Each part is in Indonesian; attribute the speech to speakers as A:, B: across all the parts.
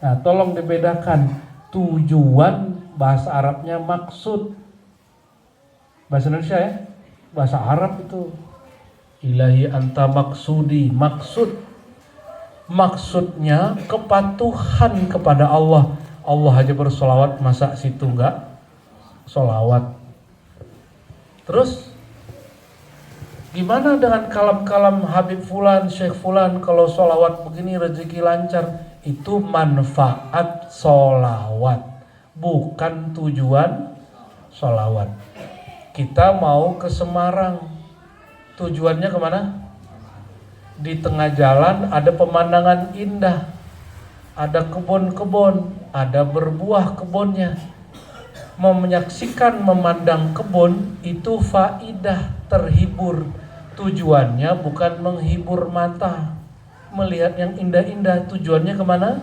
A: Nah, tolong dibedakan. Tujuan bahasa Arabnya maksud. Bahasa Indonesia ya, bahasa Arab itu ilahi anta maksudi, maksud. Maksudnya kepatuhan kepada Allah. Allah aja bersolawat, masa situ enggak solawat? Terus gimana dengan kalam-kalam Habib Fulan, Syekh Fulan, kalau solawat begini rezeki lancar? Itu manfaat solawat, bukan tujuan solawat. Kita mau ke Semarang, tujuannya kemana? Di tengah jalan ada pemandangan indah, ada kebun-kebun, ada berbuah kebunnya. Menyaksikan memandang kebun itu faidah, terhibur. Tujuannya bukan menghibur mata, melihat yang indah-indah. Tujuannya kemana?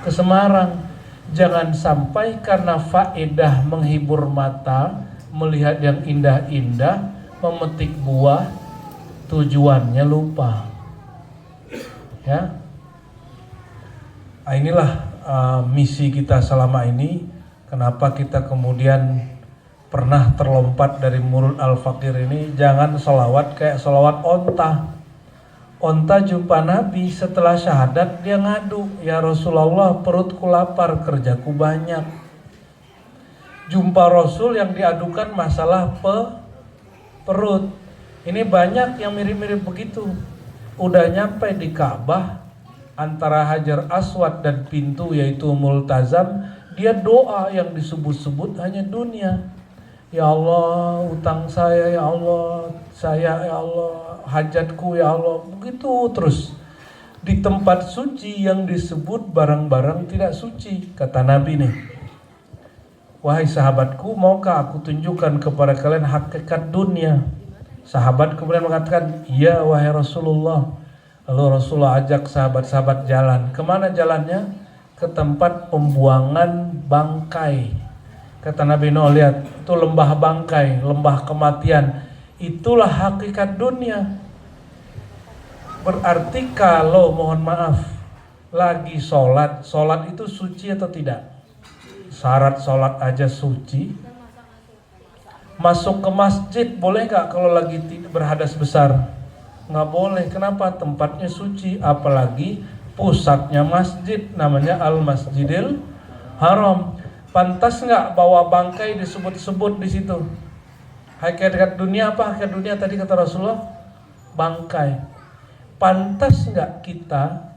A: Ke Semarang. Jangan sampai karena faedah menghibur mata, melihat yang indah-indah, memetik buah, tujuannya lupa. Ya, inilah misi kita selama ini. Kenapa kita kemudian pernah terlompat dari mulut Al-Fakir ini? Jangan selawat kayak selawat onta. Onta jumpa Nabi setelah syahadat, dia ngadu, ya Rasulullah, perutku lapar, kerjaku banyak. Jumpa Rasul yang diadukan masalah perut. Ini banyak yang mirip-mirip begitu. Udah nyampe di Ka'bah, antara Hajar Aswad dan pintu yaitu Multazam, dia doa yang disebut-sebut hanya dunia. Ya Allah, utang saya, ya Allah, saya, ya Allah, hajatku, ya Allah. Begitu terus. Di tempat suci yang disebut barang-barang tidak suci. Kata Nabi nih, wahai sahabatku, maukah aku tunjukkan kepada kalian hakikat dunia? Sahabat kemudian mengatakan, iya wahai Rasulullah. Lalu Rasulullah ajak sahabat-sahabat jalan. Kemana jalannya? Ke tempat pembuangan bangkai. Kata Nabi Nuh, lihat, itu lembah bangkai, lembah kematian. Itulah hakikat dunia. Berarti kalau, mohon maaf, lagi sholat itu suci atau tidak? Syarat sholat aja suci. Masuk ke masjid boleh gak kalau lagi berhadas besar? Nggak boleh. Kenapa? Tempatnya suci. Apalagi pusatnya masjid, namanya Al-Masjidil Haram. Pantas nggak bawa bangkai disebut-sebut di situ? Hakikat dunia apa? Hakikat dunia tadi kata Rasulullah, bangkai. Pantas nggak kita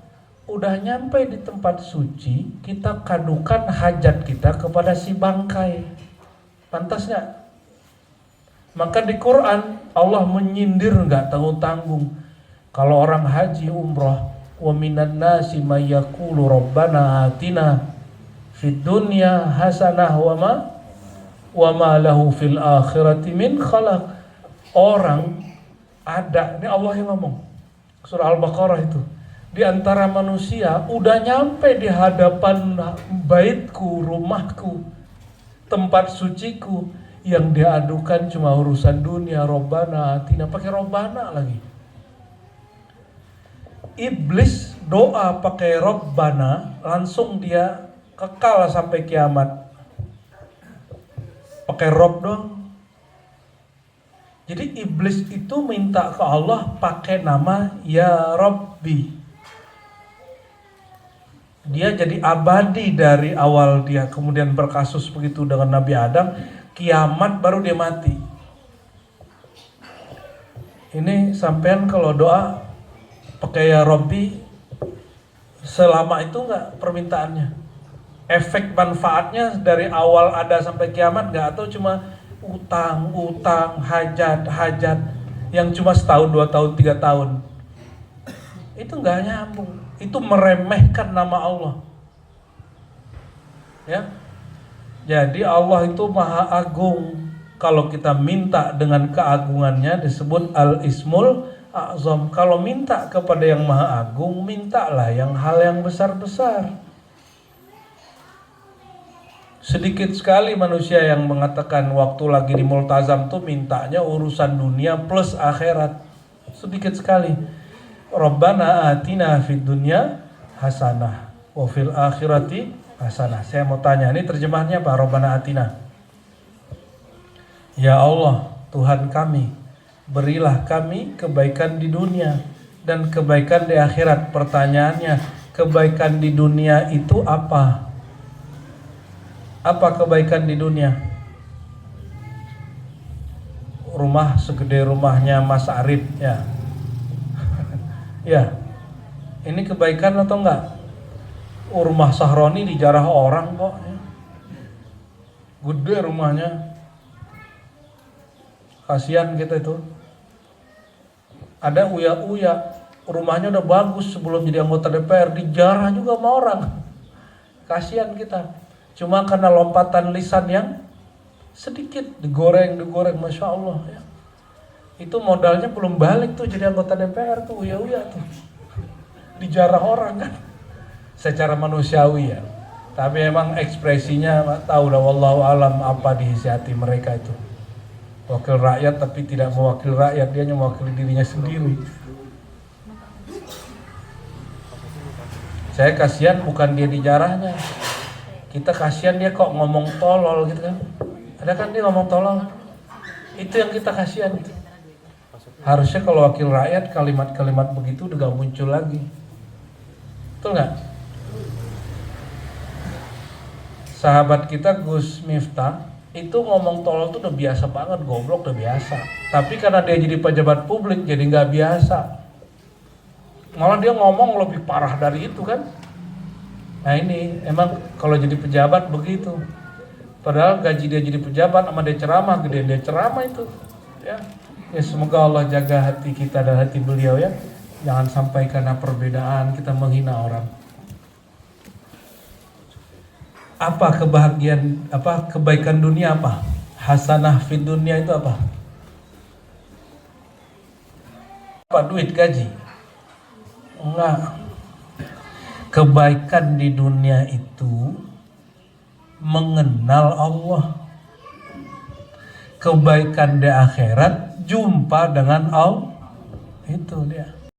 A: udah nyampe di tempat suci, kita kadukan hajat kita kepada si bangkai? Pantas nggak? Maka di Quran Allah menyindir nggak tanggung-tanggung. Kalau orang haji umroh, wa minan nasi may yaqulu rabbana atina fid dunya hasanah wa ma lahu fil akhirati min khalaq. Orang ada, ini Allah yang ngomong, surah Al-Baqarah itu, di antara manusia udah nyampe di hadapan baitku, rumahku, tempat suciku, yang diadukan cuma urusan dunia. Robbana atina, pakai robbana lagi. Iblis doa pakai robbana, langsung dia kekal sampai kiamat. Pakai rob doang. Jadi iblis itu minta ke Allah pakai nama ya Rabbi. Dia jadi abadi dari awal dia kemudian berkasus begitu dengan Nabi Adam, kiamat baru dia mati. Ini sampean kalau doa pakai ya Rabbi, selama itu enggak permintaannya? Efek manfaatnya dari awal ada sampai kiamat enggak? Atau cuma utang, hajat yang cuma setahun, 2 tahun, 3 tahun? Itu enggak nyambung. Itu meremehkan nama Allah. Ya. Jadi Allah itu Maha Agung. Kalau kita minta dengan keagungannya disebut Al-Ismul A'zam. Kalau minta kepada yang Maha Agung, mintalah yang hal yang besar-besar. Sedikit sekali manusia yang mengatakan waktu lagi di Multazam tuh mintanya urusan dunia plus akhirat. Sedikit sekali. Rabbana atina fid dunya hasanah. wa fil akhirati hasanah. Saya mau tanya, ini terjemahnya apa? Rabbana atina. Ya Allah, Tuhan kami, berilah kami kebaikan di dunia dan kebaikan di akhirat. Pertanyaannya, kebaikan di dunia itu apa? Apa kebaikan di dunia? Rumah segede rumahnya Mas Arif, ya. Ya, ini kebaikan atau enggak? Rumah Sahroni dijarah orang kok, ya. Gede rumahnya. Kasihan kita itu. Ada uya-uya, rumahnya udah bagus sebelum jadi anggota DPR, dijarah juga sama orang. Kasihan kita. Cuma karena lompatan lisan yang sedikit, digoreng, Masya Allah, ya. Itu modalnya belum balik tuh jadi anggota DPR tuh, uya-uya tuh. Dijarah orang kan. Secara manusiawi ya. Tapi emang ekspresinya tahu dah wallahu alam apa di isi hati mereka itu. Wakil rakyat tapi tidak mewakili rakyat, dia hanya mewakili dirinya sendiri. Saya kasihan bukan dia dijarahnya. Kita kasihan dia kok ngomong tolol gitu kan. Ada kan dia ngomong tolol. Itu yang kita kasihan. Harusnya kalau wakil rakyat kalimat-kalimat begitu udah gak muncul lagi. Betul gak? Sahabat kita Gus Miftah itu ngomong tolol tuh udah biasa banget, goblok udah biasa. Tapi karena dia jadi pejabat publik jadi nggak biasa. Malah dia ngomong lebih parah dari itu kan. Nah ini emang kalau jadi pejabat begitu. Padahal gaji dia jadi pejabat sama dia ceramah, gede dia ceramah itu. Ya, semoga Allah jaga hati kita dan hati beliau ya. Jangan sampai karena perbedaan kita menghina orang. Apa kebahagiaan, apa kebaikan dunia apa? Hasanah fid dunia itu apa? Apa duit gaji? Enggak. Kebaikan di dunia itu mengenal Allah. Kebaikan di akhirat jumpa dengan Allah. Itu dia.